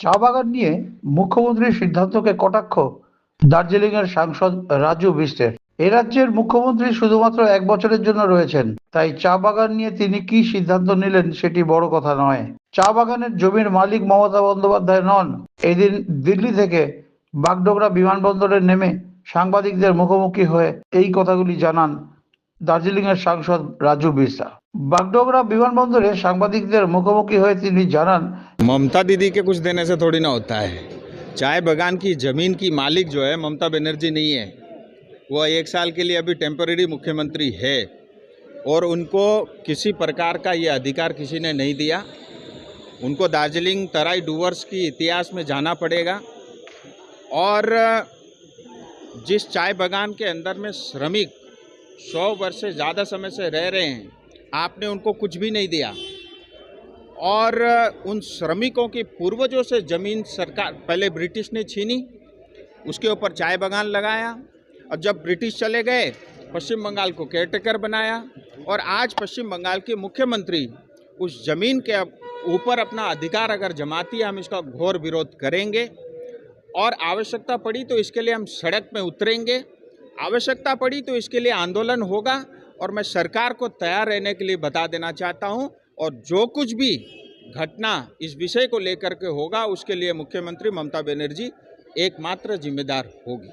চা বাগান নিয়ে মুখ্যমন্ত্রীর সিদ্ধান্তকে কটাক্ষ দার্জিলিংয়ের সাংসদ রাজু বিস্টের। এ রাজ্যের মুখ্যমন্ত্রী শুধুমাত্র 1 বছরের জন্য রয়েছেন, তাই চা বাগান নিয়ে তিনি কি সিদ্ধান্ত নিলেন সেটি বড় কথা নয়। চা বাগানের জমির মালিক মমতা বন্দ্যোপাধ্যায় নন। এদিন দিল্লি থেকে বাগডোগরা বিমানবন্দরে নেমে সাংবাদিকদের মুখোমুখি হয়ে এই কথাগুলি জানান দার্জিলিংয়ের সাংসদ রাজু বিস্টা। বাগডোগরা বিমানবন্দরে সাংবাদিকদের মুখোমুখি হয়ে তিনি জানান, ममता दीदी के कुछ देने से थोड़ी ना होता है। चाय बागान की ज़मीन की मालिक जो है ममता बनर्जी नहीं है। वो 1 साल के लिए अभी टेम्पररी मुख्यमंत्री है और उनको किसी प्रकार का ये अधिकार किसी ने नहीं दिया। उनको दार्जिलिंग तराई डूवर्स की इतिहास में जाना पड़ेगा। और जिस चाय बागान के अंदर में श्रमिक 100 वर्ष से ज़्यादा समय से रह रहे हैं, आपने उनको कुछ भी नहीं दिया। और उन श्रमिकों की पूर्वजों से ज़मीन सरकार पहले ब्रिटिश ने छीनी, उसके ऊपर चाय बागान लगाया, और जब ब्रिटिश चले गए पश्चिम बंगाल को केयरटेकर बनाया, और आज पश्चिम बंगाल के मुख्यमंत्री उस ज़मीन के ऊपर अपना अधिकार अगर जमाती है, हम इसका घोर विरोध करेंगे। और आवश्यकता पड़ी तो इसके लिए हम सड़क में उतरेंगे, आवश्यकता पड़ी तो इसके लिए आंदोलन होगा। और मैं सरकार को तैयार रहने के लिए बता देना चाहता हूँ, और जो कुछ भी घटना इस विषय को लेकर के होगा उसके लिए मुख्यमंत्री ममता बनर्जी एकमात्र जिम्मेदार होगी।